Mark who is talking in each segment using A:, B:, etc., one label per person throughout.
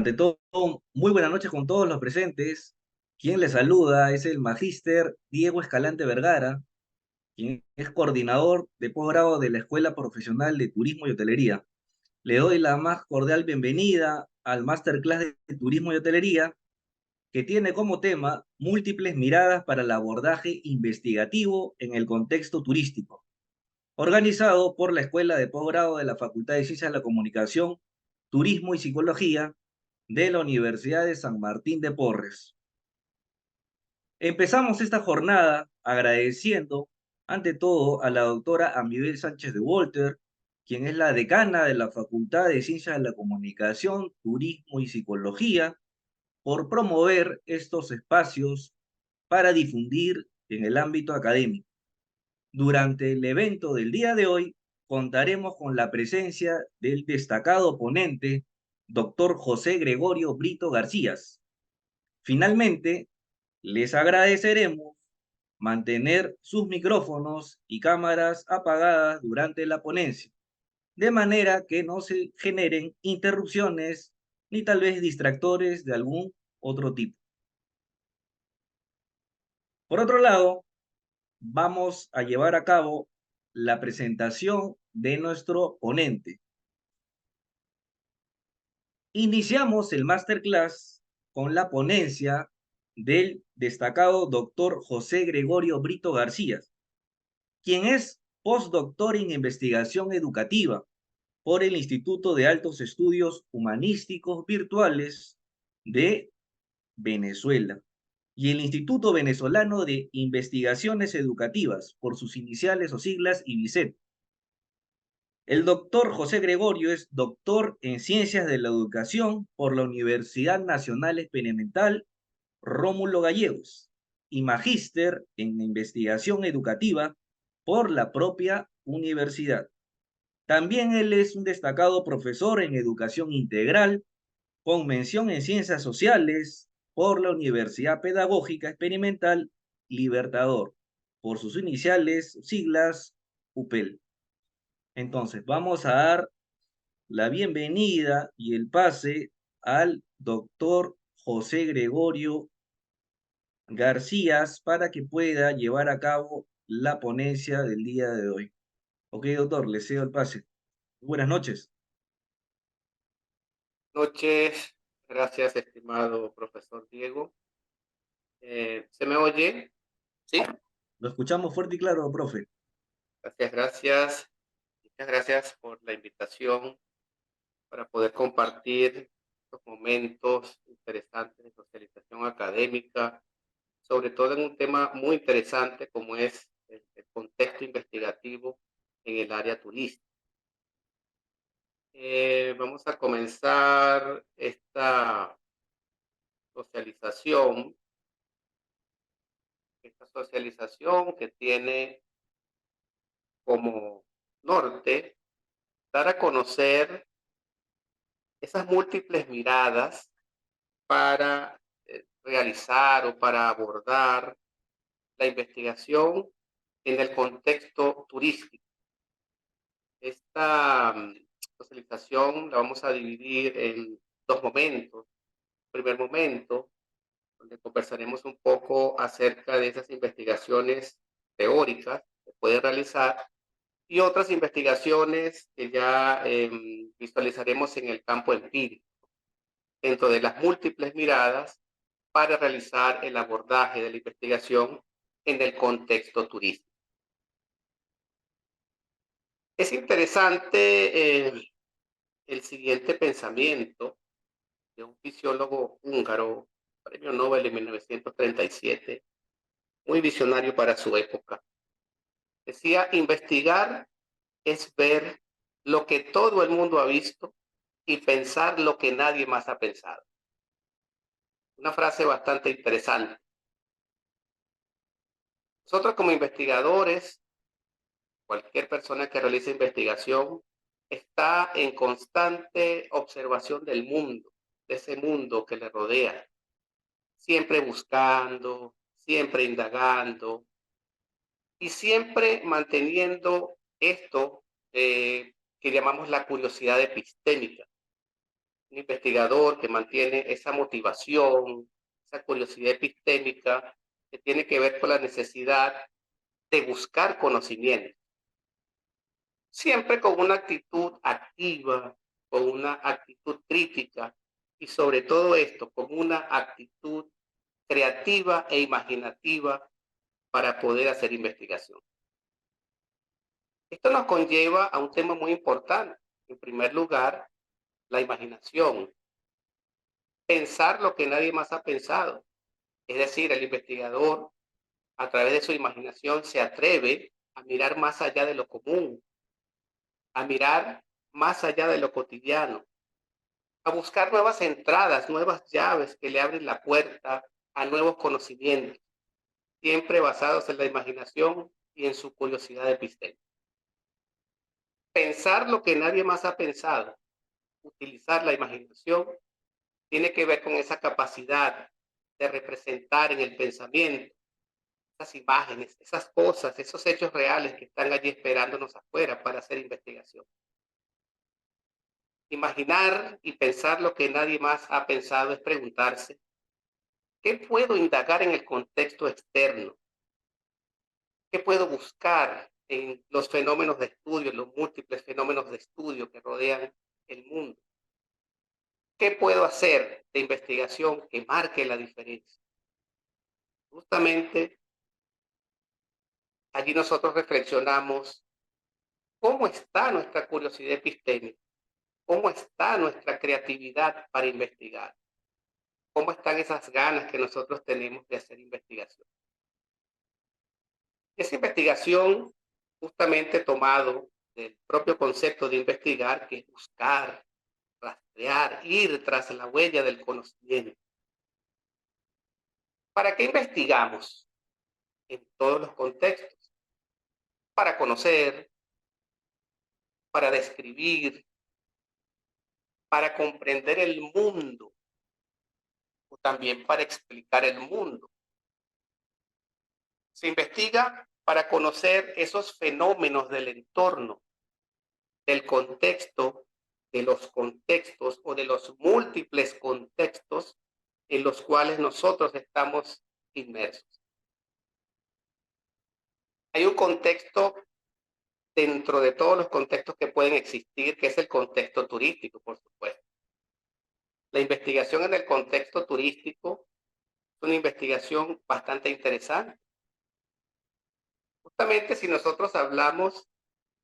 A: Ante todo, muy buenas noches con todos los presentes. Quien les saluda es el magíster Diego Escalante Vergara, quien es coordinador de posgrado de la Escuela Profesional de Turismo y Hotelería. Le doy la más cordial bienvenida al Masterclass de Turismo y Hotelería, que tiene como tema múltiples miradas para el abordaje investigativo en el contexto turístico, organizado por la Escuela de Posgrado de la Facultad de Ciencias de la Comunicación, Turismo y Psicología de la Universidad de San Martín de Porres. Empezamos esta jornada agradeciendo, ante todo, a la doctora Amibel Sánchez de Walter, quien es la decana de la Facultad de Ciencias de la Comunicación, Turismo y Psicología, por promover estos espacios para difundir en el ámbito académico. Durante el evento del día de hoy, contaremos con la presencia del destacado ponente, doctor José Gregorio Brito García. Finalmente, les agradeceremos mantener sus micrófonos y cámaras apagadas durante la ponencia, de manera que no se generen interrupciones ni tal vez distractores de algún otro tipo. Por otro lado, vamos a llevar a cabo la presentación de nuestro ponente. Iniciamos el masterclass con la ponencia del destacado doctor José Gregorio Brito García, quien es postdoctor en investigación educativa por el Instituto de Altos Estudios Humanísticos Virtuales de Venezuela y el Instituto Venezolano de Investigaciones Educativas, por sus iniciales o siglas, IBICET. El doctor José Gregorio es doctor en Ciencias de la Educación por la Universidad Nacional Experimental Rómulo Gallegos y magíster en investigación educativa por la propia universidad. También él es un destacado profesor en educación integral con mención en ciencias sociales por la Universidad Pedagógica Experimental Libertador, por sus iniciales, siglas, UPEL. Entonces, vamos a dar la bienvenida y el pase al doctor José Gregorio García para que pueda llevar a cabo la ponencia del día de hoy. Ok, doctor, le cedo el pase. Buenas noches.
B: Noches, gracias estimado profesor Diego. ¿Se me oye? Sí,
A: Lo escuchamos fuerte y claro, profe.
B: gracias. Muchas gracias por la invitación para poder compartir estos momentos interesantes de socialización académica, sobre todo en un tema muy interesante como es el contexto investigativo en el área turística. Vamos a comenzar esta socialización que tiene como norte dar a conocer esas múltiples miradas para realizar o para abordar la investigación en el contexto turístico. Esta socialización la vamos a dividir en dos momentos. Primer momento, donde conversaremos un poco acerca de esas investigaciones teóricas que puede realizar y otras investigaciones que ya visualizaremos en el campo empírico, dentro de las múltiples miradas para realizar el abordaje de la investigación en el contexto turístico. Es interesante el siguiente pensamiento de un fisiólogo húngaro, premio Nobel en 1937, muy visionario para su época. Decía, investigar es ver lo que todo el mundo ha visto y pensar lo que nadie más ha pensado. Una frase bastante interesante. Nosotros como investigadores, cualquier persona que realice investigación, está en constante observación del mundo, de ese mundo que le rodea, siempre buscando, siempre indagando y siempre manteniendo esto que llamamos la curiosidad epistémica. Un investigador que mantiene esa motivación, esa curiosidad epistémica que tiene que ver con la necesidad de buscar conocimiento, siempre con una actitud activa, con una actitud crítica y sobre todo esto, con una actitud creativa e imaginativa para poder hacer investigación. Esto nos conlleva a un tema muy importante. En primer lugar, la imaginación. Pensar lo que nadie más ha pensado. Es decir, el investigador, a través de su imaginación, se atreve a mirar más allá de lo común, a mirar más allá de lo cotidiano, a buscar nuevas entradas, nuevas llaves que le abren la puerta a nuevos conocimientos, siempre basados en la imaginación y en su curiosidad epistémica. Pensar lo que nadie más ha pensado, utilizar la imaginación, tiene que ver con esa capacidad de representar en el pensamiento esas imágenes, esas cosas, esos hechos reales que están allí esperándonos afuera para hacer investigación. Imaginar y pensar lo que nadie más ha pensado es preguntarse, ¿qué puedo indagar en el contexto externo? ¿Qué puedo buscar en los fenómenos de estudio, en los múltiples fenómenos de estudio que rodean el mundo? ¿Qué puedo hacer de investigación que marque la diferencia? Justamente allí nosotros reflexionamos cómo está nuestra curiosidad epistémica, cómo está nuestra creatividad para investigar, cómo están esas ganas que nosotros tenemos de hacer investigación. Esa investigación justamente tomado del propio concepto de investigar, que es buscar, rastrear, ir tras la huella del conocimiento. ¿Para qué investigamos? En todos los contextos. Para conocer, para describir, para comprender el mundo o también para explicar el mundo. Se investiga para conocer esos fenómenos del entorno, del contexto, de los contextos o de los múltiples contextos en los cuales nosotros estamos inmersos. Hay un contexto dentro de todos los contextos que pueden existir, que es el contexto turístico, por supuesto. La investigación en el contexto turístico es una investigación bastante interesante. Justamente si nosotros hablamos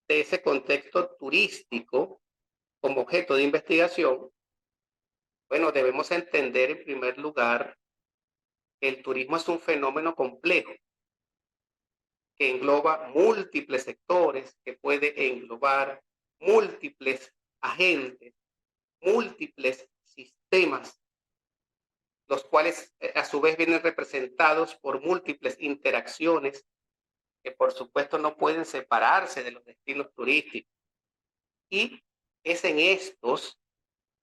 B: de ese contexto turístico como objeto de investigación, bueno, debemos entender en primer lugar que el turismo es un fenómeno complejo que engloba múltiples sectores, que puede englobar múltiples agentes, múltiples sistemas, los cuales a su vez vienen representados por múltiples interacciones que por supuesto no pueden separarse de los destinos turísticos. Y es en estos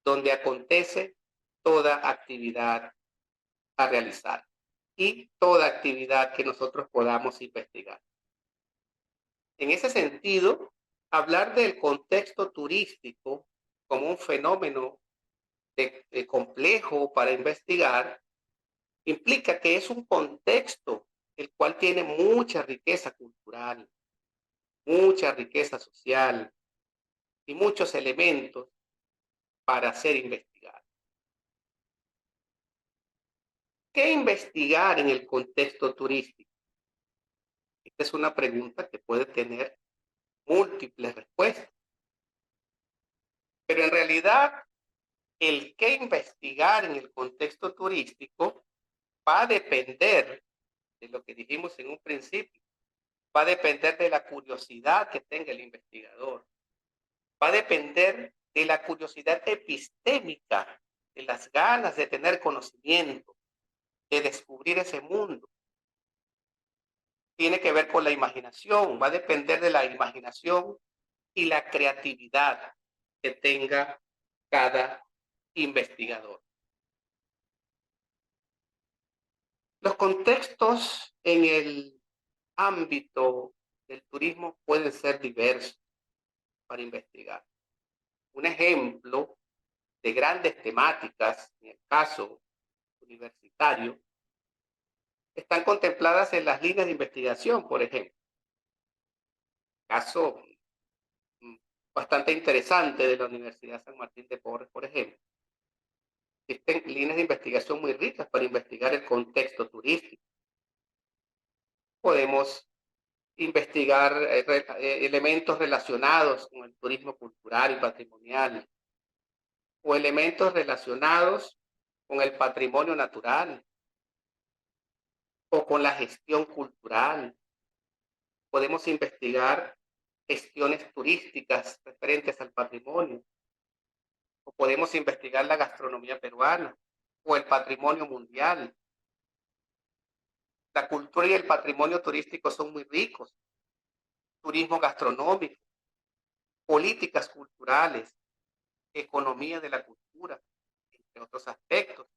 B: donde acontece toda actividad a realizar y toda actividad que nosotros podamos investigar. En ese sentido, hablar del contexto turístico como un fenómeno de complejo para investigar implica que es un contexto el cual tiene mucha riqueza cultural, mucha riqueza social y muchos elementos para ser investigado. ¿Qué investigar en el contexto turístico? Esta es una pregunta que puede tener múltiples respuestas, pero en realidad el qué investigar en el contexto turístico va a depender de lo que dijimos en un principio, va a depender de la curiosidad que tenga el investigador, va a depender de la curiosidad epistémica, de las ganas de tener conocimiento, de descubrir ese mundo. Tiene que ver con la imaginación, va a depender de la imaginación y la creatividad que tenga cada investigador. Los contextos en el ámbito del turismo pueden ser diversos para investigar. Un ejemplo de grandes temáticas, en el caso universitario, están contempladas en las líneas de investigación, por ejemplo. Caso mm, bastante interesante de la Universidad San Martín de Porres, por ejemplo. Existen líneas de investigación muy ricas para investigar el contexto turístico. Podemos investigar elementos relacionados con el turismo cultural y patrimonial, o elementos relacionados con el patrimonio natural o con la gestión cultural. Podemos investigar gestiones turísticas referentes al patrimonio, o podemos investigar la gastronomía peruana o el patrimonio mundial. La cultura y el patrimonio turístico son muy ricos. Turismo gastronómico, políticas culturales, economía de la cultura, entre otros aspectos.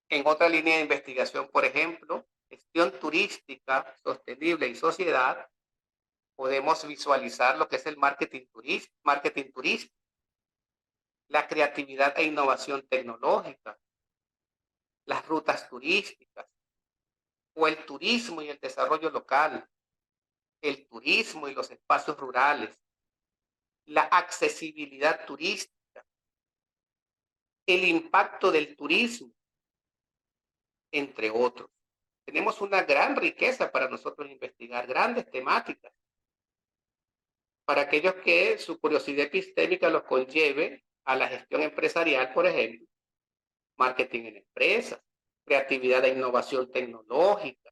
B: En otra línea de investigación, por ejemplo, gestión turística sostenible y sociedad, podemos visualizar lo que es el marketing turístico, la creatividad e innovación tecnológica, las rutas turísticas, o el turismo y el desarrollo local, el turismo y los espacios rurales, la accesibilidad turística, el impacto del turismo, entre otros. Tenemos una gran riqueza para nosotros investigar, grandes temáticas, para aquellos que su curiosidad epistémica los conlleve a la gestión empresarial, por ejemplo, marketing en empresas, creatividad e innovación tecnológica,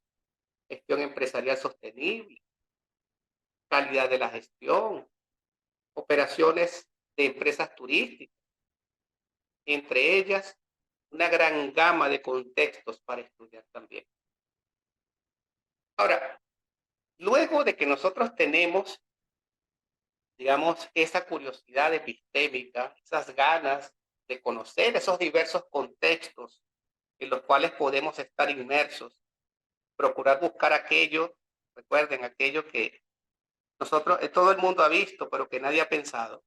B: gestión empresarial sostenible, calidad de la gestión, operaciones de empresas turísticas, entre ellas una gran gama de contextos para estudiar también. Ahora, luego de que nosotros tenemos, digamos, esa curiosidad epistémica, esas ganas de conocer esos diversos contextos en los cuales podemos estar inmersos, procurar buscar aquello, recuerden, aquello que nosotros, todo el mundo ha visto, pero que nadie ha pensado.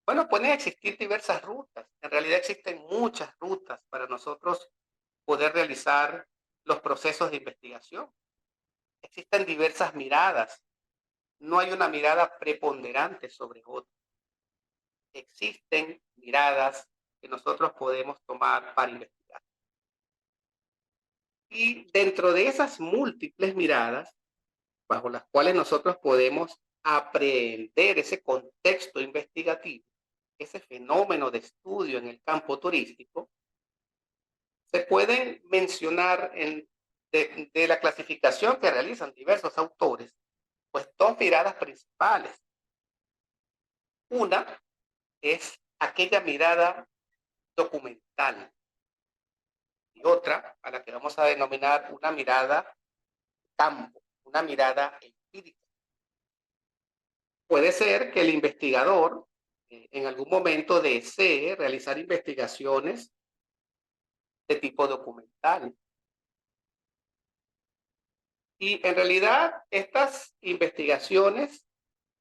B: Bueno, pueden existir diversas rutas. En realidad existen muchas rutas para nosotros poder realizar los procesos de investigación. Existen diversas miradas. No hay una mirada preponderante sobre otra. Existen miradas que nosotros podemos tomar para investigar. Y dentro de esas múltiples miradas, bajo las cuales nosotros podemos aprender ese contexto investigativo, ese fenómeno de estudio en el campo turístico, se pueden mencionar de la clasificación que realizan diversos autores, pues dos miradas principales. Una es aquella mirada documental y otra a la que vamos a denominar una mirada campo, una mirada empírica. Puede ser que el investigador en algún momento desee realizar investigaciones de tipo documental. Y en realidad estas investigaciones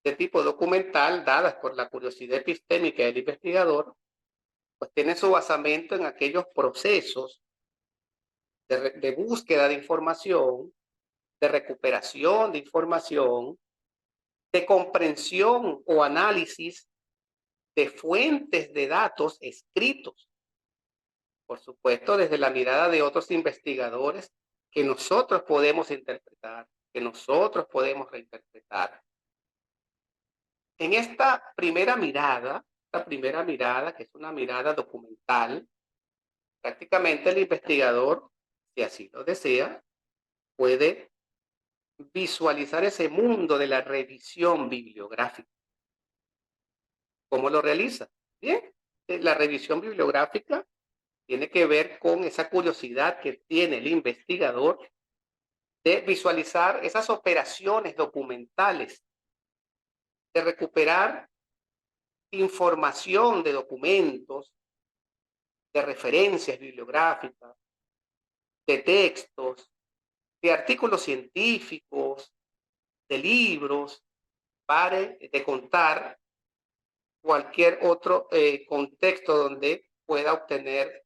B: de tipo documental, dadas por la curiosidad epistémica del investigador, pues tienen su basamento en aquellos procesos de búsqueda de información, de recuperación de información, de comprensión o análisis de fuentes de datos escritos, por supuesto, desde la mirada de otros investigadores que nosotros podemos interpretar, que nosotros podemos reinterpretar. En esta primera mirada, que es una mirada documental, prácticamente el investigador, si así lo desea, puede visualizar ese mundo de la revisión bibliográfica. ¿Cómo lo realiza? Bien, la revisión bibliográfica tiene que ver con esa curiosidad que tiene el investigador de visualizar esas operaciones documentales, de recuperar información de documentos, de referencias bibliográficas, de textos, de artículos científicos, de libros, para de contar cualquier otro contexto donde pueda obtener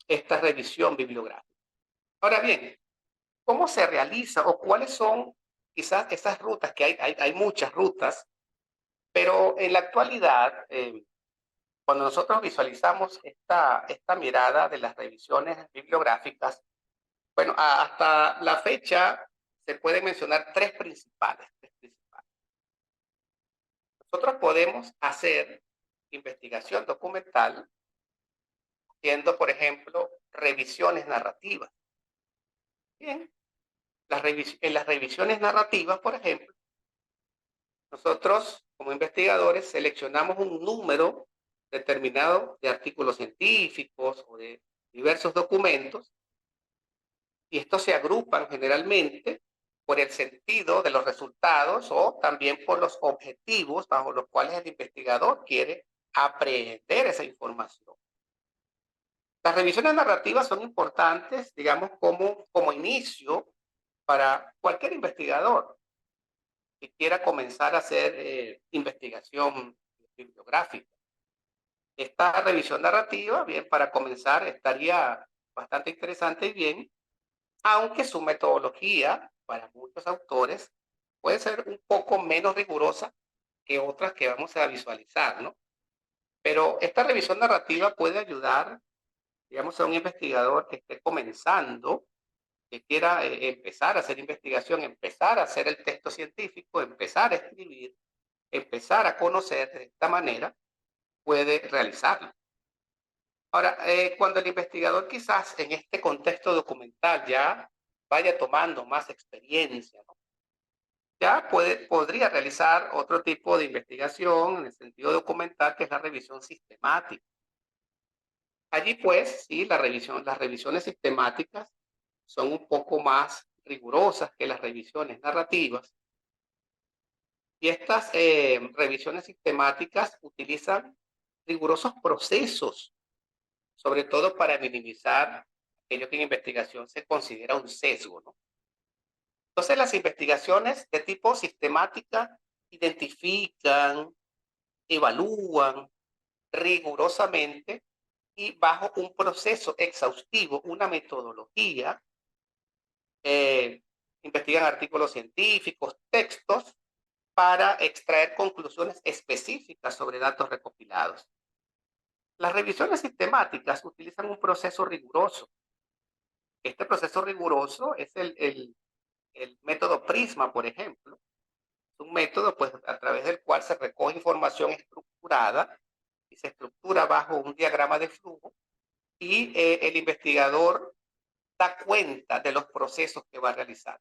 B: esta revisión bibliográfica. Ahora bien, ¿cómo se realiza o cuáles son quizás esas rutas? Que hay muchas rutas, pero en la actualidad, cuando nosotros visualizamos esta mirada de las revisiones bibliográficas, bueno, hasta la fecha se pueden mencionar tres principales, tres principales. Nosotros podemos hacer investigación documental haciendo, por ejemplo, revisiones narrativas. Bien, en las revisiones narrativas, por ejemplo, nosotros como investigadores seleccionamos un número determinado de artículos científicos o de diversos documentos y estos se agrupan generalmente por el sentido de los resultados o también por los objetivos bajo los cuales el investigador quiere aprender esa información. Las revisiones narrativas son importantes, digamos, como inicio para cualquier investigador que quiera comenzar a hacer investigación bibliográfica. Esta revisión narrativa, bien, para comenzar estaría bastante interesante y bien, aunque su metodología para muchos autores puede ser un poco menos rigurosa que otras que vamos a visualizar, ¿no? Pero esta revisión narrativa puede ayudar, digamos, a un investigador que esté comenzando, que quiera empezar a hacer investigación, empezar a hacer el texto científico, empezar a escribir, empezar a conocer de esta manera, puede realizarlo. Ahora, cuando el investigador quizás en este contexto documental ya vaya tomando más experiencia, ¿no? Ya podría realizar otro tipo de investigación en el sentido documental, que es la revisión sistemática. Allí, pues, sí, las revisiones sistemáticas son un poco más rigurosas que las revisiones narrativas. Y estas revisiones sistemáticas utilizan rigurosos procesos, sobre todo para minimizar aquello que en investigación se considera un sesgo, ¿no? Entonces, las investigaciones de tipo sistemática identifican, evalúan rigurosamente y bajo un proceso exhaustivo, una metodología, eh, investigan artículos científicos, textos, para extraer conclusiones específicas sobre datos recopilados. Las revisiones sistemáticas utilizan un proceso riguroso. Este proceso riguroso es el método Prisma, por ejemplo. Es un método pues, a través del cual se recoge información estructurada y se estructura bajo un diagrama de flujo y el investigador da cuenta de los procesos que va a realizar.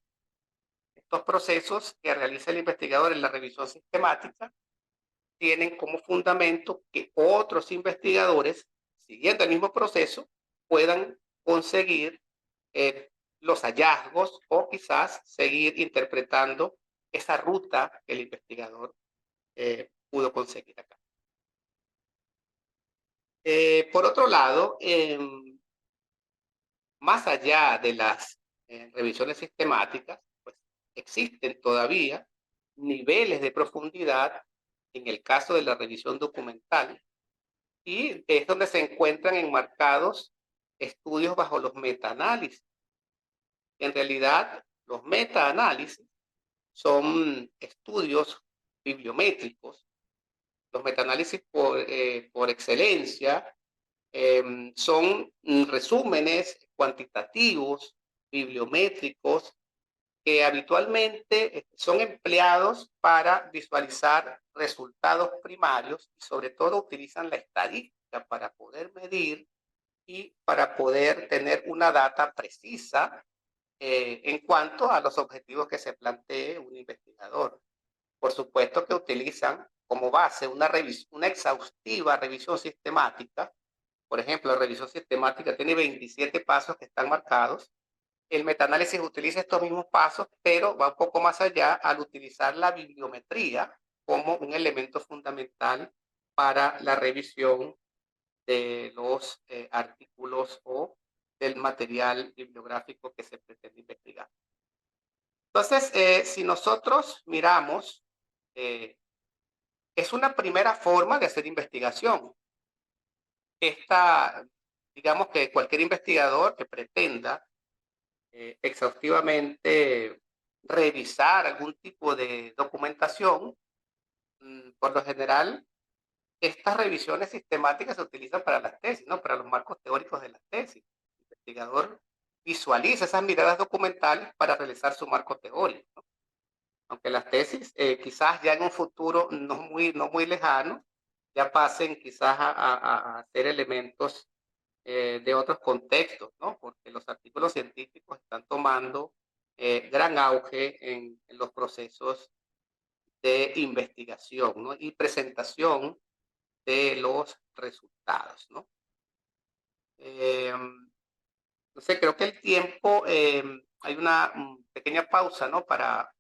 B: Estos procesos que realiza el investigador en la revisión sistemática tienen como fundamento que otros investigadores, siguiendo el mismo proceso, puedan conseguir los hallazgos o quizás seguir interpretando esa ruta que el investigador pudo conseguir acá. Por otro lado, más allá de las revisiones sistemáticas, pues existen todavía niveles de profundidad en el caso de la revisión documental y es donde se encuentran enmarcados estudios bajo los metaanálisis. En realidad, los metaanálisis son estudios bibliométricos. Los metaanálisis por excelencia son resúmenes cuantitativos, bibliométricos, que habitualmente son empleados para visualizar resultados primarios y sobre todo utilizan la estadística para poder medir y para poder tener una data precisa en cuanto a los objetivos que se plantee un investigador. Por supuesto que utilizan como base una exhaustiva revisión sistemática. Por ejemplo, la revisión sistemática tiene 27 pasos que están marcados. El metaanálisis utiliza estos mismos pasos, pero va un poco más allá al utilizar la bibliometría como un elemento fundamental para la revisión de los artículos o del material bibliográfico que se pretende investigar. Entonces, si nosotros miramos eh, Es una primera forma de hacer investigación. Esta, digamos que cualquier investigador que pretenda exhaustivamente revisar algún tipo de documentación, por lo general, estas revisiones sistemáticas se utilizan para las tesis, ¿no? Para los marcos teóricos de las tesis. El investigador visualiza esas miradas documentales para realizar su marco teórico, ¿no? Aunque las tesis quizás ya en un futuro no muy lejano ya pasen quizás a ser elementos de otros contextos, ¿no? Porque los artículos científicos están tomando gran auge en los procesos de investigación, ¿no? Y presentación de los resultados, ¿no? No sé, creo que el tiempo, hay una pequeña pausa, ¿no? Para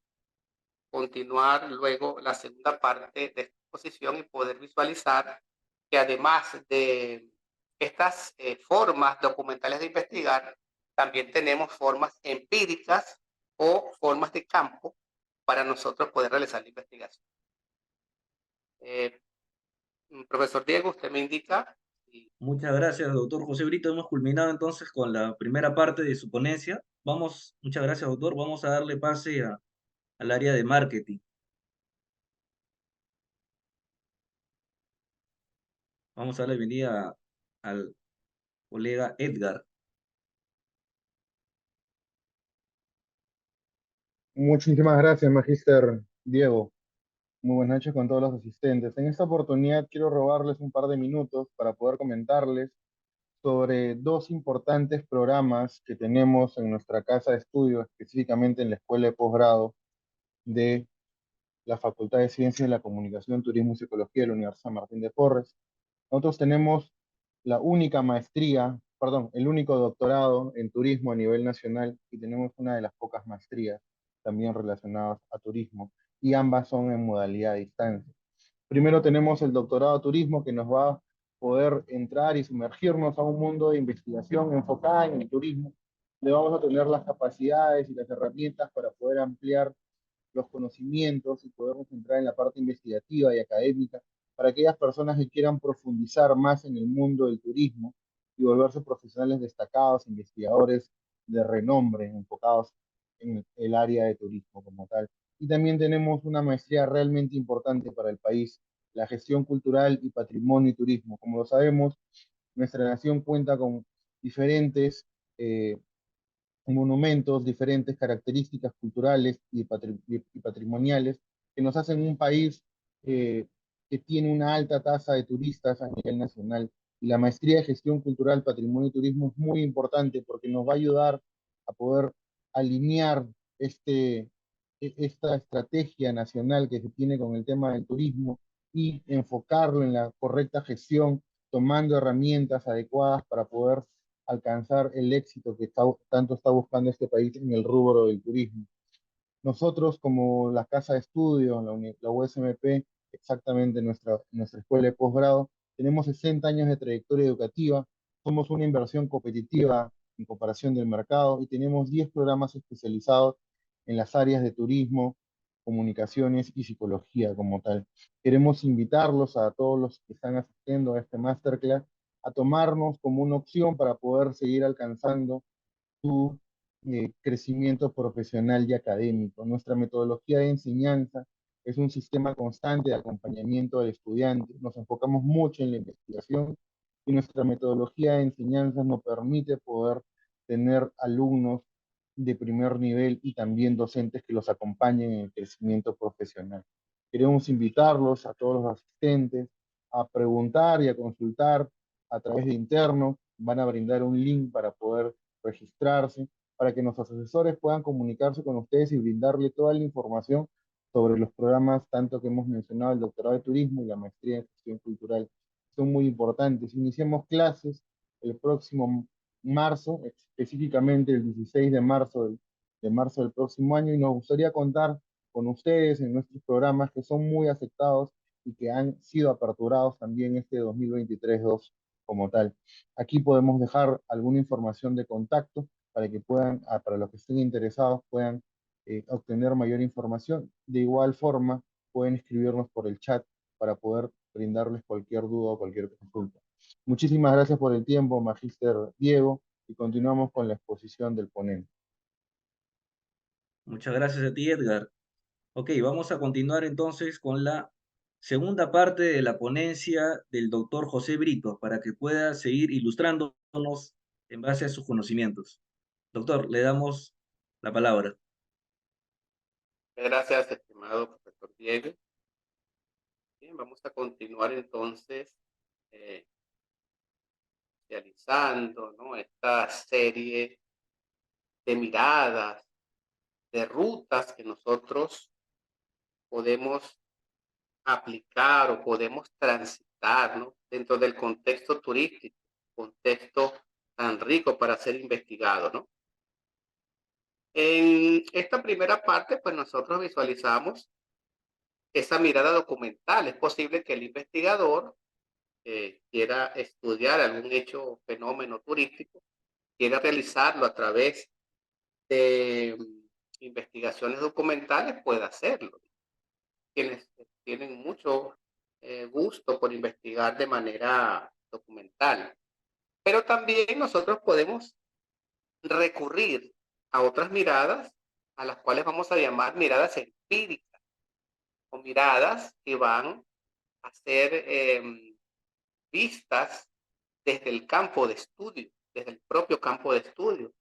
B: continuar luego la segunda parte de esta exposición y poder visualizar que además de estas formas documentales de investigar, también tenemos formas empíricas o formas de campo para nosotros poder realizar la investigación. Eh, Profesor Diego, usted me indica.
A: Muchas gracias, doctor José Brito. Hemos culminado entonces con la primera parte de su ponencia. Muchas gracias, doctor. Vamos a darle pase al área de marketing. Vamos a darle bienvenida al colega Edgar.
C: Muchísimas gracias, Magíster Diego. Muy buenas noches con todos los asistentes. En esta oportunidad quiero robarles un par de minutos para poder comentarles sobre dos importantes programas que tenemos en nuestra casa de estudio, específicamente en la Escuela de Posgrado de la Facultad de Ciencias de la Comunicación, Turismo y Psicología de la Universidad San Martín de Porres. Nosotros tenemos la única maestría, perdón, el único doctorado en turismo a nivel nacional y tenemos una de las pocas maestrías también relacionadas a turismo y ambas son en modalidad a distancia. Primero tenemos el doctorado de turismo que nos va a poder entrar y sumergirnos a un mundo de investigación enfocada en el turismo. Le vamos a tener las capacidades y las herramientas para poder ampliar los conocimientos y podernos entrar en la parte investigativa y académica para aquellas personas que quieran profundizar más en el mundo del turismo y volverse profesionales destacados, investigadores de renombre, enfocados en el área de turismo como tal. Y también tenemos una maestría realmente importante para el país, la gestión cultural y patrimonio y turismo. Como lo sabemos, nuestra nación cuenta con diferentes monumentos, diferentes características culturales y patrimoniales que nos hacen un país eh, que tiene una alta tasa de turistas a nivel nacional. Y la maestría de gestión cultural, patrimonio y turismo es muy importante porque nos va a ayudar a poder alinear esta estrategia nacional que se tiene con el tema del turismo y enfocarlo en la correcta gestión, tomando herramientas adecuadas para poder alcanzar el éxito que tanto está buscando este país en el rubro del turismo. Nosotros, como la Casa de Estudio, la USMP, exactamente nuestra escuela de posgrado, tenemos 60 años de trayectoria educativa, somos una inversión competitiva en comparación del mercado y tenemos 10 programas especializados en las áreas de turismo, comunicaciones y psicología como tal. Queremos invitarlos a todos los que están asistiendo a este masterclass a tomarnos como una opción para poder seguir alcanzando su crecimiento profesional y académico. Nuestra metodología de enseñanza es un sistema constante de acompañamiento del estudiante. Nos enfocamos mucho en la investigación y nuestra metodología de enseñanza nos permite poder tener alumnos de primer nivel y también docentes que los acompañen en el crecimiento profesional. Queremos invitarlos a todos los asistentes a preguntar y a consultar a través de interno. Van a brindar un link para poder registrarse, para que nuestros asesores puedan comunicarse con ustedes y brindarle toda la información sobre los programas, tanto que hemos mencionado, el doctorado de turismo y la maestría en gestión cultural. Son muy importantes. Iniciamos clases el próximo marzo, específicamente el 16 de marzo del próximo año, y nos gustaría contar con ustedes en nuestros programas que son muy aceptados y que han sido aperturados también este 2023-2 como tal. Aquí podemos dejar alguna información de contacto para que puedan, para los que estén interesados, puedan obtener mayor información. De igual forma, pueden escribirnos por el chat para poder brindarles cualquier duda o cualquier consulta. Muchísimas gracias por el tiempo, Magíster Diego, y continuamos con la exposición del ponente.
A: Muchas gracias a ti, Edgar. Ok, vamos a continuar entonces con la segunda parte de la ponencia del doctor José Brito para que pueda seguir ilustrándonos en base a sus conocimientos. Doctor, le damos la palabra.
B: Gracias, estimado profesor Diego. Bien, vamos a continuar entonces realizando, ¿no?, esta serie de miradas, de rutas que nosotros podemos aplicar o podemos transitar, ¿no?, dentro del contexto turístico, contexto tan rico para ser investigado, ¿no? En esta primera parte, pues nosotros visualizamos esa mirada documental. Es posible que el investigador quiera estudiar algún hecho o fenómeno turístico, quiera realizarlo a través de investigaciones documentales, puede hacerlo. Quienes tienen mucho gusto por investigar de manera documental. Pero también nosotros podemos recurrir a otras miradas, a las cuales vamos a llamar miradas empíricas, o miradas que van a ser vistas desde el campo de estudio, desde el propio campo de estudio.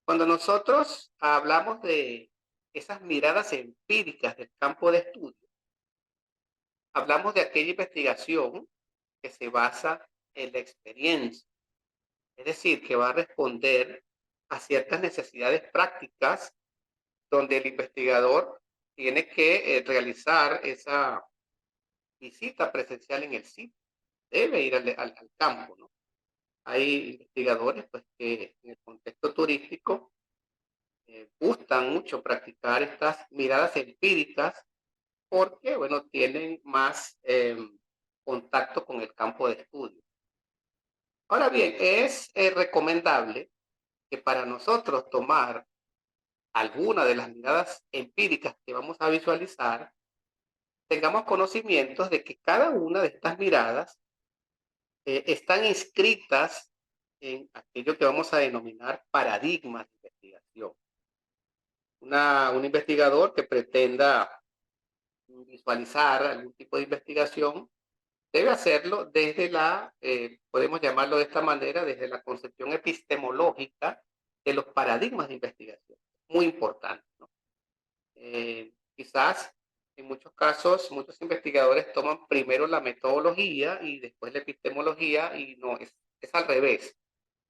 B: Cuando nosotros hablamos de esas miradas empíricas del campo de estudio, hablamos de aquella investigación que se basa en la experiencia, es decir, que va a responder a ciertas necesidades prácticas donde el investigador tiene que realizar esa visita presencial en el sitio, debe ir al campo, ¿no? Hay investigadores pues, que en el contexto turístico gustan mucho practicar estas miradas empíricas porque, bueno, tienen más contacto con el campo de estudio. Ahora bien, es recomendable que para nosotros tomar alguna de las miradas empíricas que vamos a visualizar, tengamos conocimientos de que cada una de estas miradas están inscritas en aquello que vamos a denominar paradigmas de investigación. Un investigador que pretenda visualizar algún tipo de investigación debe hacerlo desde podemos llamarlo de esta manera, desde la concepción epistemológica de los paradigmas de investigación. Muy importante, ¿no? Quizás en muchos casos, muchos investigadores toman primero la metodología y después la epistemología, y no, es al revés.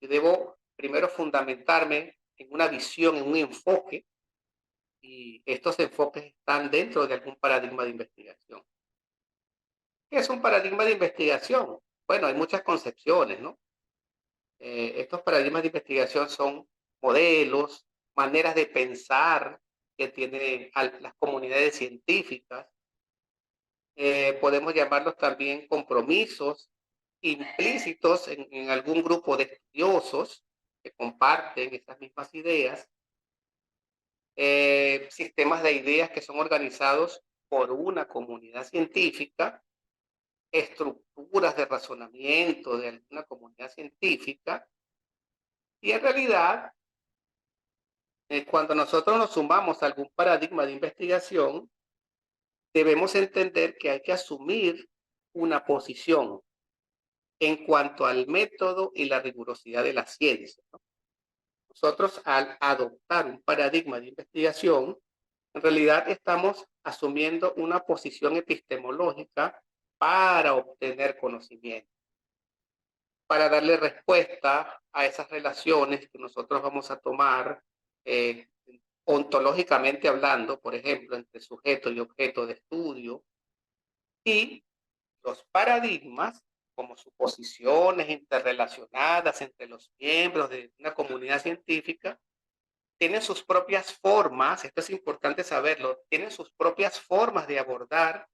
B: Yo debo primero fundamentarme en una visión, en un enfoque, y estos enfoques están dentro de algún paradigma de investigación. ¿Qué es un paradigma de investigación? Bueno, hay muchas concepciones, ¿no? Estos paradigmas de investigación son modelos, maneras de pensar que tienen las comunidades científicas. Podemos llamarlos también compromisos implícitos en algún grupo de estudiosos que comparten esas mismas ideas. Sistemas de ideas que son organizados por una comunidad científica, estructuras de razonamiento de alguna comunidad científica, y en realidad, cuando nosotros nos sumamos a algún paradigma de investigación, debemos entender que hay que asumir una posición en cuanto al método y la rigurosidad de la ciencia, ¿no? Nosotros, al adoptar un paradigma de investigación, en realidad estamos asumiendo una posición epistemológica para obtener conocimiento, para darle respuesta a esas relaciones que nosotros vamos a tomar ontológicamente hablando, por ejemplo, entre sujeto y objeto de estudio, y los paradigmas como suposiciones interrelacionadas entre los miembros de una comunidad científica, tienen sus propias formas, esto es importante saberlo, tienen sus propias formas de abordar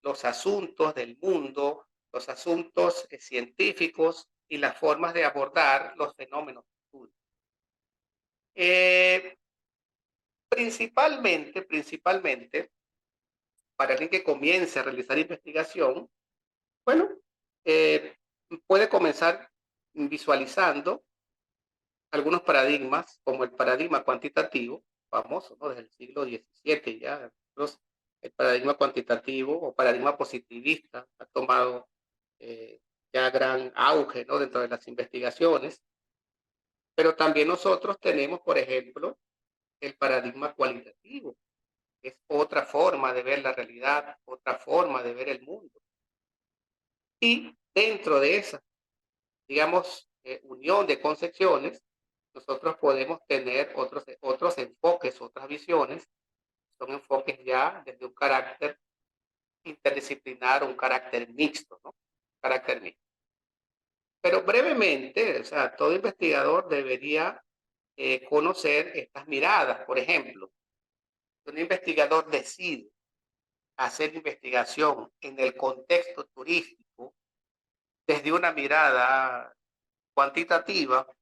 B: los asuntos del mundo, los asuntos científicos y las formas de abordar los fenómenos. Principalmente, para alguien que comience a realizar investigación, bueno, puede comenzar visualizando algunos paradigmas, como el paradigma cuantitativo, famoso, ¿no? Desde el siglo XVII ya, el paradigma cuantitativo o paradigma positivista ha tomado ya gran auge, ¿no? Dentro de las investigaciones, pero también nosotros tenemos, por ejemplo, el paradigma cualitativo, que es otra forma de ver la realidad, otra forma de ver el mundo. Y dentro de esa, digamos, unión de concepciones, nosotros podemos tener otros enfoques, otras visiones, son enfoques ya desde un carácter interdisciplinar, un carácter mixto, ¿no? Carácter mixto. Pero brevemente, o sea, todo investigador debería conocer estas miradas. Por ejemplo, un investigador decide hacer investigación en el contexto turístico desde una mirada cuantitativa,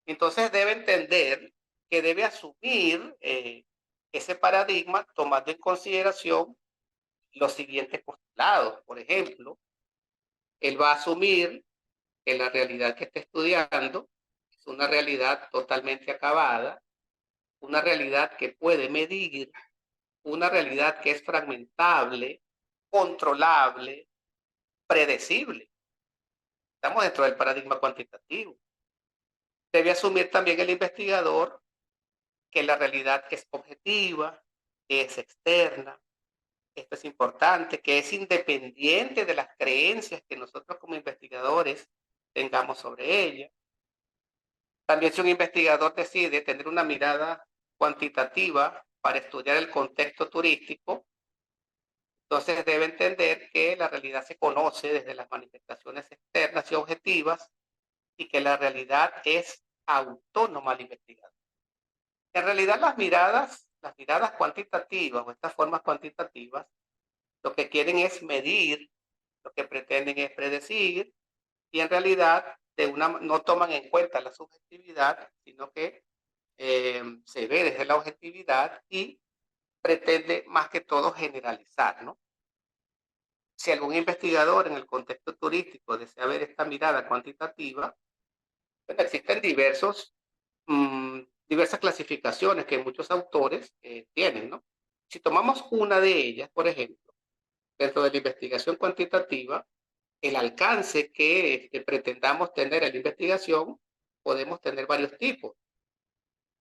B: entonces debe entender que debe asumir ese paradigma tomando en consideración los siguientes postulados. Por ejemplo, él va a asumir que la realidad que está estudiando es una realidad totalmente acabada, una realidad que puede medir, una realidad que es fragmentable, controlable, predecible. Estamos dentro del paradigma cuantitativo. Debe asumir también el investigador que la realidad es objetiva, que es externa, esto es importante, que es independiente de las creencias que nosotros como investigadores tengamos sobre ella. También si un investigador decide tener una mirada cuantitativa para estudiar el contexto turístico, entonces debe entender que la realidad se conoce desde las manifestaciones externas y objetivas y que la realidad es autónoma al investigador. En realidad las miradas cuantitativas o estas formas cuantitativas, lo que quieren es medir, lo que pretenden es predecir y en realidad no toman en cuenta la subjetividad, sino que se ve desde la objetividad y pretende más que todo generalizar, ¿no? Si algún investigador en el contexto turístico desea ver esta mirada cuantitativa, bueno, existen diversas clasificaciones que muchos autores tienen, ¿no? Si tomamos una de ellas, por ejemplo, dentro de la investigación cuantitativa, el alcance que pretendamos tener en la investigación, podemos tener varios tipos.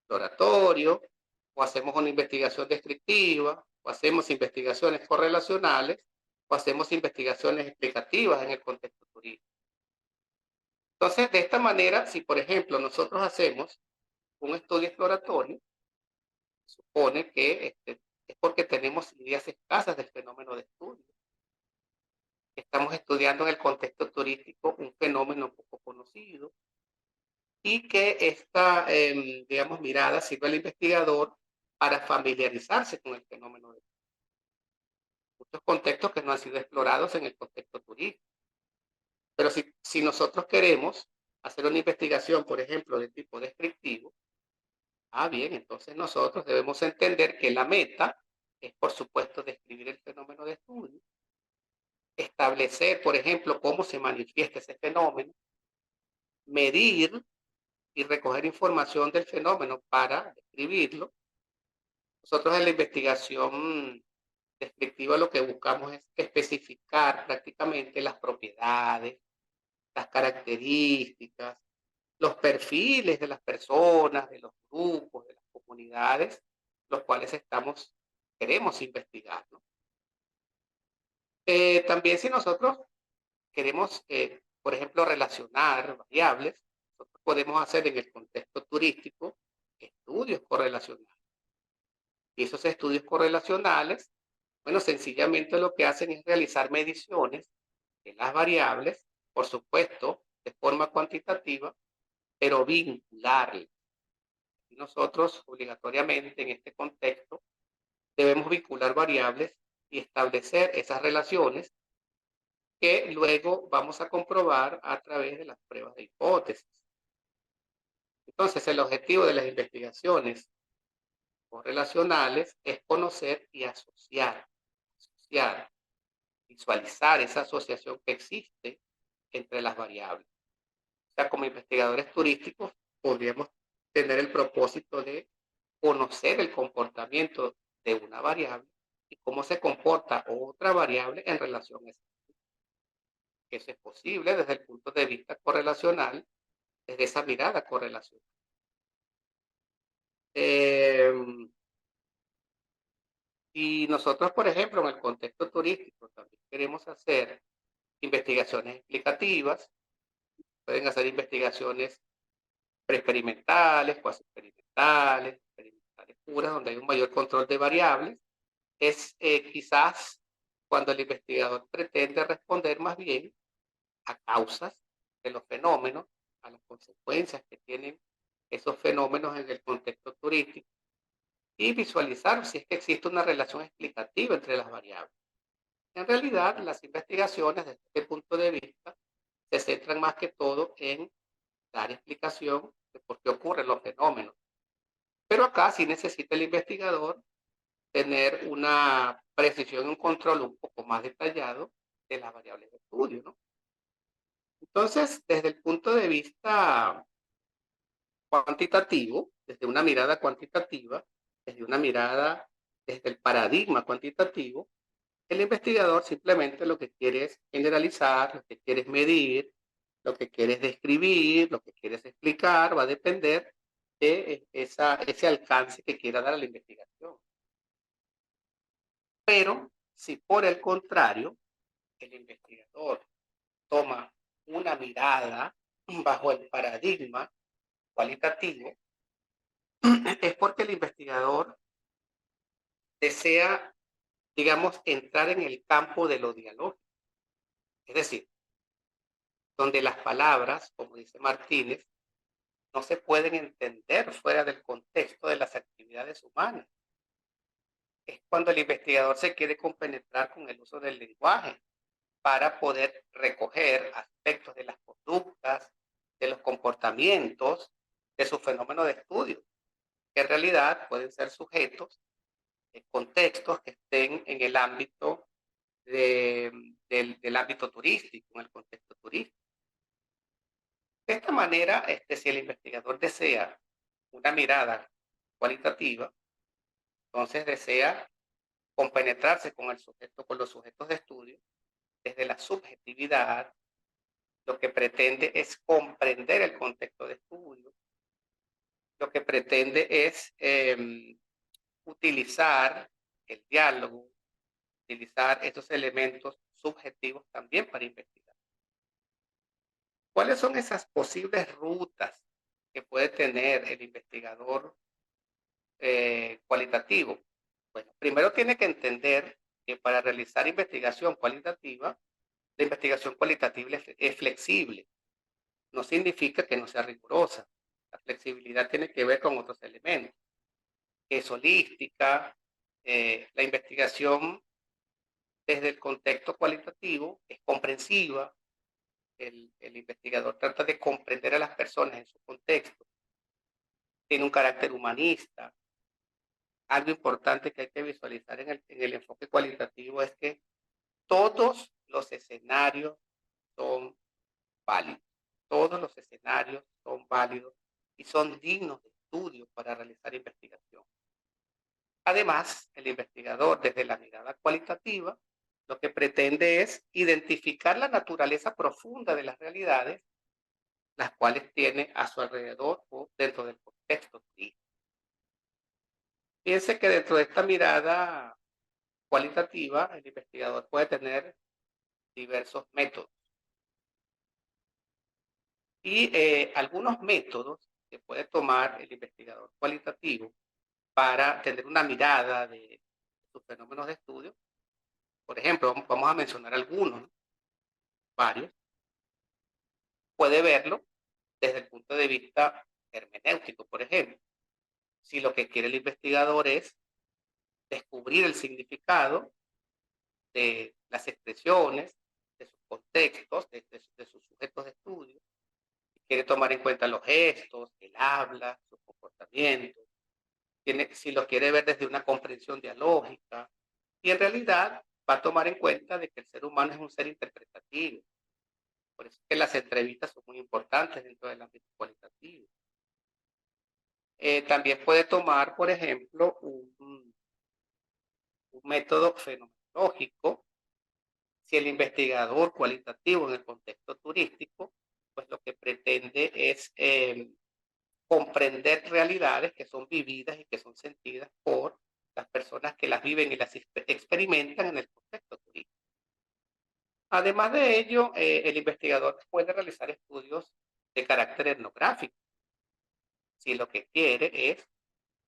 B: Exploratorio, o hacemos una investigación descriptiva, o hacemos investigaciones correlacionales, o hacemos investigaciones explicativas en el contexto turístico. Entonces, de esta manera, si por ejemplo nosotros hacemos un estudio exploratorio, supone que es porque tenemos ideas escasas del fenómeno de estudio. Estamos estudiando en el contexto turístico un fenómeno poco conocido y que esta, digamos, mirada sirve al investigador para familiarizarse con el fenómeno de estudio. Muchos contextos que no han sido explorados en el contexto turístico. Pero si nosotros queremos hacer una investigación, por ejemplo, de tipo descriptivo, bien, entonces nosotros debemos entender que la meta es, por supuesto, describir el fenómeno de estudio, establecer, por ejemplo, cómo se manifiesta ese fenómeno, medir y recoger información del fenómeno para describirlo. Nosotros en la investigación descriptiva lo que buscamos es especificar prácticamente las propiedades, las características, los perfiles de las personas, de los grupos, de las comunidades, los cuales queremos investigar, ¿no? También si nosotros queremos, por ejemplo, relacionar variables, nosotros podemos hacer en el contexto turístico estudios correlacionales. Y esos estudios correlacionales, bueno, sencillamente lo que hacen es realizar mediciones de las variables, por supuesto, de forma cuantitativa, pero vincularlas. Y nosotros, obligatoriamente, en este contexto, debemos vincular variables y establecer esas relaciones que luego vamos a comprobar a través de las pruebas de hipótesis. Entonces, el objetivo de las investigaciones correlacionales es conocer y asociar, visualizar esa asociación que existe entre las variables. O sea, como investigadores turísticos podríamos tener el propósito de conocer el comportamiento de una variable y cómo se comporta otra variable en relación a esa. Eso es posible desde el punto de vista correlacional, desde esa mirada correlacional. Y nosotros, por ejemplo, en el contexto turístico, también queremos hacer investigaciones explicativas, pueden hacer investigaciones preexperimentales, cuasi experimentales, experimentales puras, donde hay un mayor control de variables. Es quizás cuando el investigador pretende responder más bien a causas de los fenómenos, a las consecuencias que tienen esos fenómenos en el contexto turístico y visualizar si es que existe una relación explicativa entre las variables. En realidad, las investigaciones desde este punto de vista se centran más que todo en dar explicación de por qué ocurren los fenómenos. Pero acá sí necesita el investigador tener una precisión y un control un poco más detallado de las variables de estudio, ¿no? Entonces, desde el punto de vista cuantitativo, desde una mirada cuantitativa, desde el paradigma cuantitativo, el investigador simplemente lo que quiere es generalizar, lo que quiere es medir, lo que quiere es describir, lo que quiere es explicar, va a depender de ese alcance que quiera dar a la investigación. Pero si por el contrario el investigador toma una mirada bajo el paradigma cualitativo, es porque el investigador desea, digamos, entrar en el campo de lo dialógico. Es decir, donde las palabras, como dice Martínez, no se pueden entender fuera del contexto de las actividades humanas. Es cuando el investigador se quiere compenetrar con el uso del lenguaje para poder recoger aspectos de las conductas, de los comportamientos, de sus fenómenos de estudio, que en realidad pueden ser sujetos de contextos que estén en el ámbito del ámbito turístico, en el contexto turístico. De esta manera, si el investigador desea una mirada cualitativa, entonces desea compenetrarse con el sujeto, con los sujetos de estudio, desde la subjetividad, lo que pretende es comprender el contexto de estudio, lo que pretende es utilizar el diálogo, utilizar estos elementos subjetivos también para investigar. ¿Cuáles son esas posibles rutas que puede tener el investigador cualitativo? Bueno, primero tiene que entender que para realizar investigación cualitativa, la investigación cualitativa es flexible. No significa que no sea rigurosa. La flexibilidad tiene que ver con otros elementos. Es holística, la investigación desde el contexto cualitativo es comprensiva. El investigador trata de comprender a las personas en su contexto. Tiene un carácter humanista. Algo importante que hay que visualizar en el enfoque cualitativo es que todos los escenarios son válidos. Todos los escenarios son válidos y son dignos de estudio para realizar investigación. Además, el investigador, desde la mirada cualitativa, lo que pretende es identificar la naturaleza profunda de las realidades, las cuales tiene a su alrededor o dentro del contexto turístico. Piense que dentro de esta mirada cualitativa, el investigador puede tener diversos métodos. Y algunos métodos que puede tomar el investigador cualitativo para tener una mirada de sus fenómenos de estudio. Por ejemplo, vamos a mencionar algunos, ¿no? Varios. Puede verlo desde el punto de vista hermenéutico, por ejemplo. Si lo que quiere el investigador es descubrir el significado de las expresiones, de sus contextos, de sus sujetos de estudio, quiere tomar en cuenta los gestos, el habla, sus comportamientos, si lo quiere ver desde una comprensión dialógica, y en realidad va a tomar en cuenta de que el ser humano es un ser interpretativo. Por eso es que las entrevistas son muy importantes dentro del ámbito cualitativo. También puede tomar, por ejemplo, un método fenomenológico. Si el investigador cualitativo en el contexto turístico, pues lo que pretende es comprender realidades que son vividas y que son sentidas por las personas que las viven y las experimentan en el contexto turístico. Además de ello, el investigador puede realizar estudios de carácter etnográfico, si lo que quiere es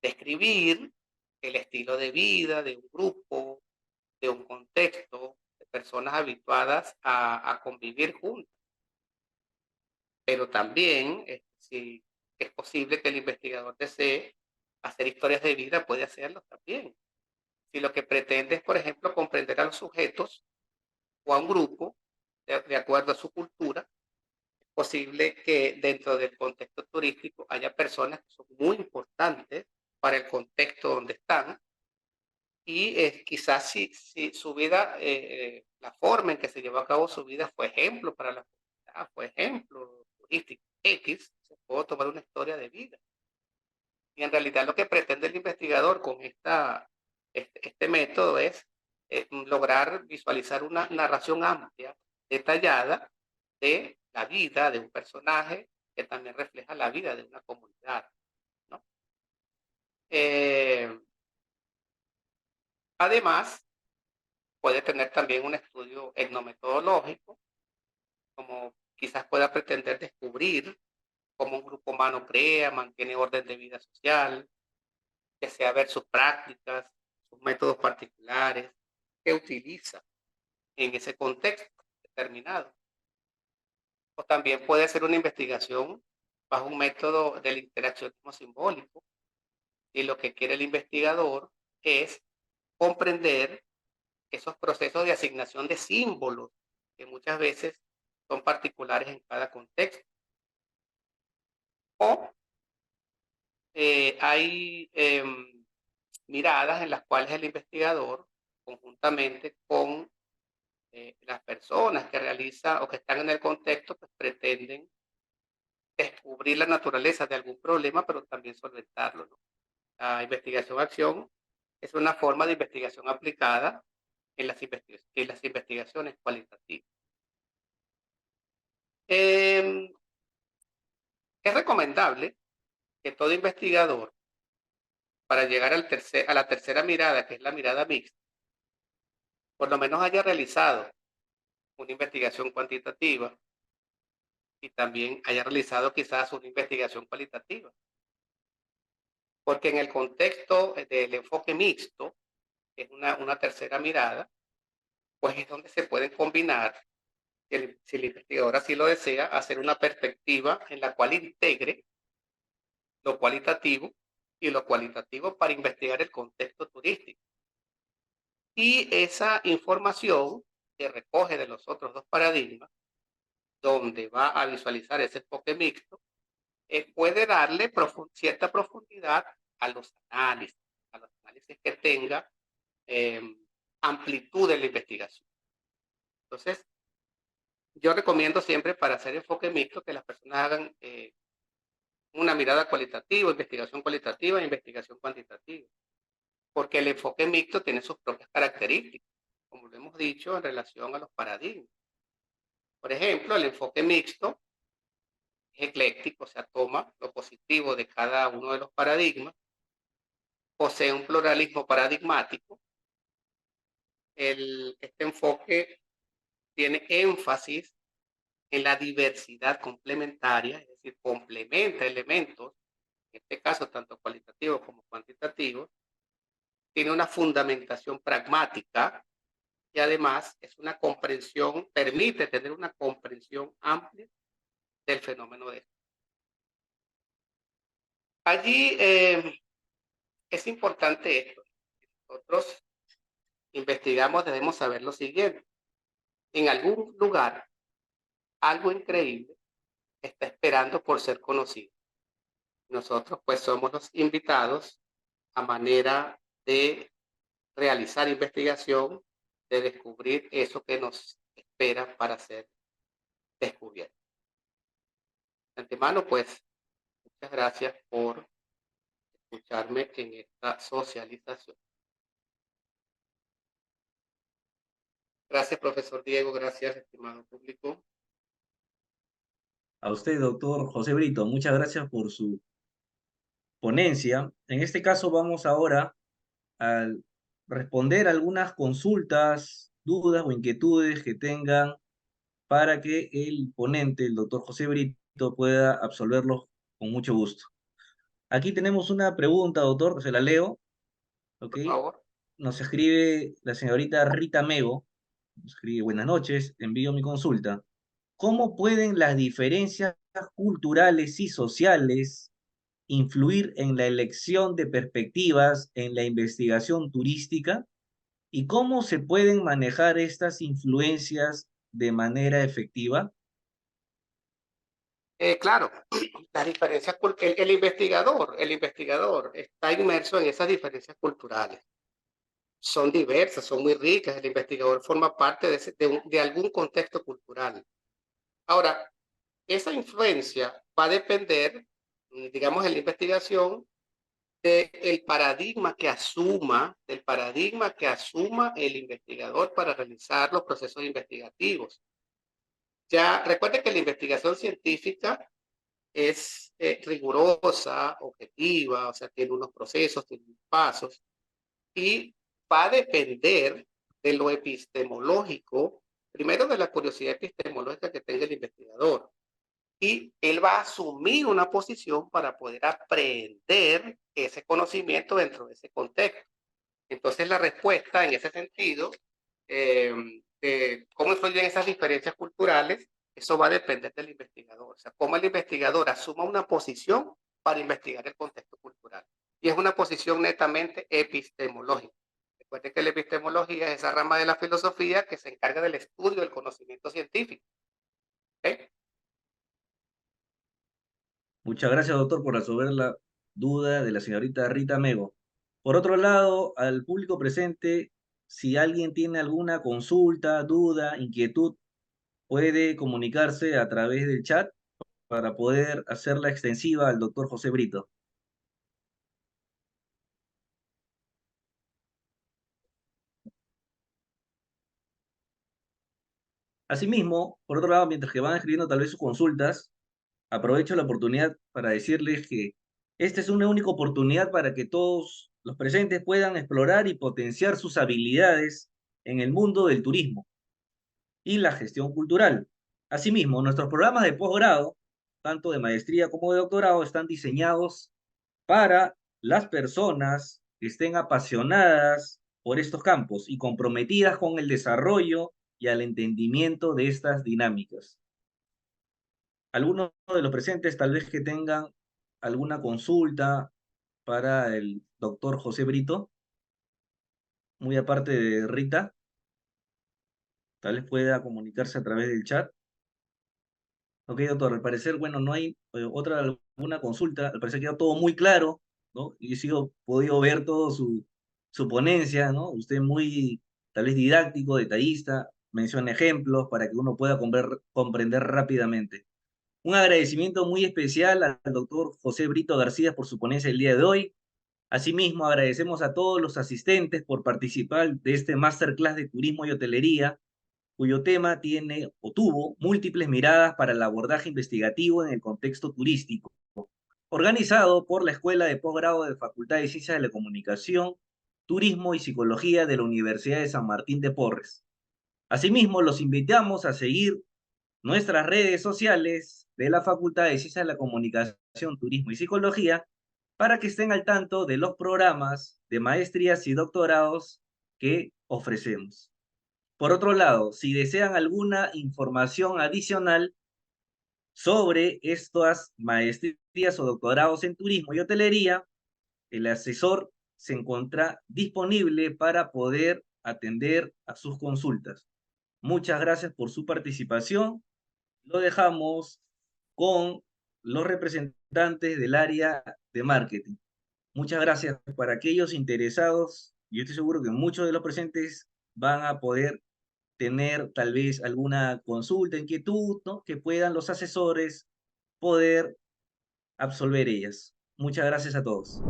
B: describir el estilo de vida de un grupo, de un contexto, de personas habituadas a convivir juntas. Pero también, si es posible que el investigador desee hacer historias de vida, puede hacerlo también. Si lo que pretende es, por ejemplo, comprender a los sujetos o a un grupo de acuerdo a su cultura, es posible que dentro del contexto turístico haya personas que son muy importantes para el contexto donde están, y quizás si su vida, la forma en que se llevó a cabo su vida fue ejemplo para la comunidad, fue ejemplo turístico X, se puede tomar una historia de vida. Y en realidad lo que pretende el investigador con este método es lograr visualizar una narración amplia, detallada, de la vida de un personaje que también refleja la vida de una comunidad, ¿no? Además, puede tener también un estudio etnometodológico, como quizás pueda pretender descubrir cómo un grupo humano crea, mantiene orden de vida social, que sea ver sus prácticas, sus métodos particulares, que utiliza en ese contexto determinado. O también puede ser una investigación bajo un método del interaccionismo simbólico, y lo que quiere el investigador es comprender esos procesos de asignación de símbolos que muchas veces son particulares en cada contexto. O hay miradas en las cuales el investigador, conjuntamente con las personas que realizan o que están en el contexto, pues pretenden descubrir la naturaleza de algún problema, pero también solventarlo, ¿no? La investigación-acción es una forma de investigación aplicada en las investigaciones cualitativas. Es recomendable que todo investigador, para llegar a la tercera mirada, que es la mirada mixta, por lo menos haya realizado una investigación cuantitativa y también haya realizado quizás una investigación cualitativa. Porque en el contexto del enfoque mixto, que es una tercera mirada, pues es donde se pueden combinar, si el investigador así lo desea, hacer una perspectiva en la cual integre lo cualitativo y lo cualitativo para investigar el contexto turístico. Y esa información que recoge de los otros dos paradigmas, donde va a visualizar ese enfoque mixto, puede darle cierta profundidad a los análisis que tenga amplitud de la investigación. Entonces, yo recomiendo siempre, para hacer enfoque mixto, que las personas hagan una mirada cualitativa, investigación cualitativa e investigación cuantitativa, porque el enfoque mixto tiene sus propias características, como lo hemos dicho, en relación a los paradigmas. Por ejemplo, el enfoque mixto es ecléctico, o sea, toma lo positivo de cada uno de los paradigmas, posee un pluralismo paradigmático. Este enfoque tiene énfasis en la diversidad complementaria, es decir, complementa elementos, en este caso tanto cualitativos como cuantitativos, tiene una fundamentación pragmática y además es una comprensión, permite tener una comprensión amplia del fenómeno de esto. Allí es importante esto. Nosotros investigamos, debemos saber lo siguiente. En algún lugar, algo increíble está esperando por ser conocido. Nosotros pues somos los invitados a manera de realizar investigación, de descubrir eso que nos espera para ser descubierto. De antemano, pues, muchas gracias por escucharme en esta socialización. Gracias, profesor Diego. Gracias, estimado público.
A: A usted, doctor José Brito, muchas gracias por su ponencia. En este caso vamos ahora a responder algunas consultas, dudas o inquietudes que tengan para que el ponente, el doctor José Brito, pueda absolverlos con mucho gusto. Aquí tenemos una pregunta, doctor, se la leo, ¿ok?
B: Por favor.
A: Nos escribe la señorita Rita Mego, nos escribe, buenas noches, envío mi consulta. ¿Cómo pueden las diferencias culturales y sociales influir en la elección de perspectivas en la investigación turística? ¿Y cómo se pueden manejar estas influencias de manera efectiva?
B: Claro, las diferencias, el investigador está inmerso en esas diferencias culturales. Son diversas, son muy ricas. El investigador forma parte de algún contexto cultural. Ahora, esa influencia va a depender, digamos, en la investigación, del paradigma que asuma el investigador para realizar los procesos investigativos. Ya recuerde que la investigación científica es rigurosa, objetiva, o sea, tiene unos procesos, tiene unos pasos, y va a depender de lo epistemológico, primero de la curiosidad epistemológica que tenga el investigador, y él va a asumir una posición para poder aprender ese conocimiento dentro de ese contexto. Entonces la respuesta en ese sentido, de cómo influyen esas diferencias culturales, eso va a depender del investigador. O sea, cómo el investigador asuma una posición para investigar el contexto cultural. Y es una posición netamente epistemológica. Recuerden que la epistemología es esa rama de la filosofía que se encarga del estudio del conocimiento científico. ¿Okay?
A: Muchas gracias, doctor, por resolver la duda de la señorita Rita Mego. Por otro lado, al público presente, si alguien tiene alguna consulta, duda, inquietud, puede comunicarse a través del chat para poder hacerla extensiva al doctor José Brito. Asimismo, por otro lado, mientras que van escribiendo tal vez sus consultas, aprovecho la oportunidad para decirles que esta es una única oportunidad para que todos los presentes puedan explorar y potenciar sus habilidades en el mundo del turismo y la gestión cultural. Asimismo, nuestros programas de posgrado, tanto de maestría como de doctorado, están diseñados para las personas que estén apasionadas por estos campos y comprometidas con el desarrollo y al entendimiento de estas dinámicas. Algunos de los presentes tal vez que tengan alguna consulta para el doctor José Brito, muy aparte de Rita, tal vez pueda comunicarse a través del chat. Ok, doctor, al parecer, bueno, no hay alguna consulta, al parecer quedó todo muy claro, ¿no? Y he podido ver todo su ponencia, ¿no? Usted muy, tal vez didáctico, detallista, menciona ejemplos para que uno pueda comprender rápidamente. Un agradecimiento muy especial al doctor José Brito García por su ponencia el día de hoy. Asimismo, agradecemos a todos los asistentes por participar de este Masterclass de Turismo y Hotelería, cuyo tema tiene o tuvo múltiples miradas para el abordaje investigativo en el contexto turístico, organizado por la Escuela de Posgrado de Facultad de Ciencias de la Comunicación, Turismo y Psicología de la Universidad de San Martín de Porres. Asimismo, los invitamos a seguir nuestras redes sociales de la Facultad de Ciencias de la Comunicación, Turismo y Psicología para que estén al tanto de los programas de maestrías y doctorados que ofrecemos. Por otro lado, si desean alguna información adicional sobre estas maestrías o doctorados en turismo y hotelería, el asesor se encuentra disponible para poder atender a sus consultas. Muchas gracias por su participación. Lo dejamos con los representantes del área de marketing. Muchas gracias. Para aquellos interesados, yo estoy seguro que muchos de los presentes van a poder tener tal vez alguna consulta, inquietud, ¿no? Que puedan los asesores poder absolver ellas. Muchas gracias a todos.